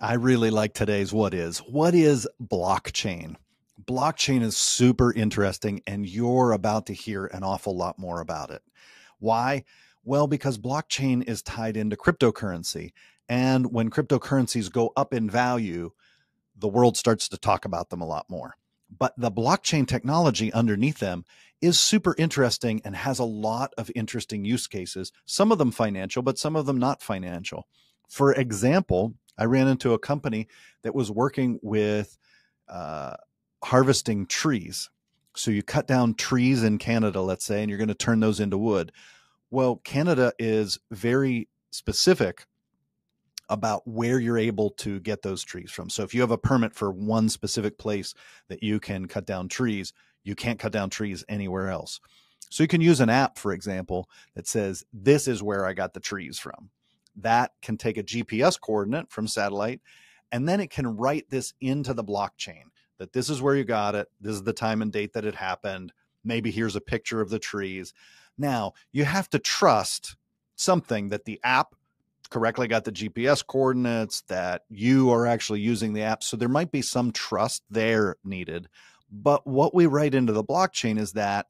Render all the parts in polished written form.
I really like today's what is. What is blockchain? Blockchain is super interesting, and you're about to hear an awful lot more about it. Why? Well, because blockchain is tied into cryptocurrency. And when cryptocurrencies go up in value, the world starts to talk about them a lot more. But the blockchain technology underneath them is super interesting and has a lot of interesting use cases, some of them financial, but some of them not financial. For example, I ran into a company that was working with uh, harvesting trees. So you cut down trees in Canada, let's say, and you're going to turn those into wood. Well, Canada is very specific about where you're able to get those trees from. So if you have a permit for one specific place that you can cut down trees, you can't cut down trees anywhere else. So you can use an app, for example, that says, this is where I got the trees from. That can take a GPS coordinate from satellite, and then it can write this into the blockchain that this is where you got it. This is the time and date that it happened. Maybe here's a picture of the trees. Now, you have to trust something that the app correctly got the GPS coordinates, that you are actually using the app. So there might be some trust there needed. But what we write into the blockchain is that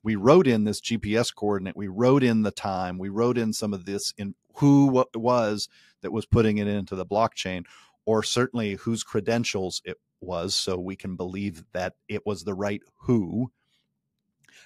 we wrote in this GPS coordinate, we wrote in the time, we wrote in some of this in who it was that was putting it into the blockchain, or certainly whose credentials it was, so we can believe that it was the right who.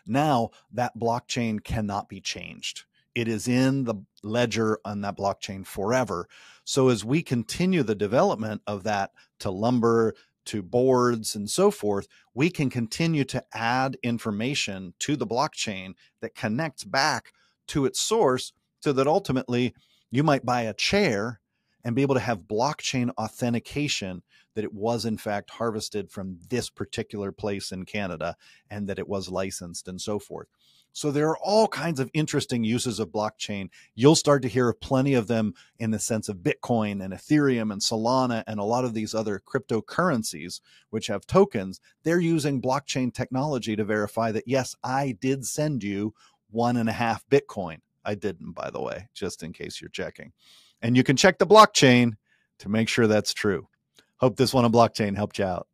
Now that blockchain cannot be changed. It is in the ledger on that blockchain forever. So as we continue the development of that to lumber, to boards and so forth, we can continue to add information to the blockchain that connects back to its source, so that ultimately you might buy a chair and be able to have blockchain authentication that it was in fact harvested from this particular place in Canada and that it was licensed and so forth. So there are all kinds of interesting uses of blockchain. You'll start to hear of plenty of them in the sense of Bitcoin and Ethereum and Solana and a lot of these other cryptocurrencies, which have tokens. They're using blockchain technology to verify that, yes, I did send you 1.5 Bitcoin. I didn't, by the way, just in case you're checking. And you can check the blockchain to make sure that's true. Hope this one on blockchain helped you out.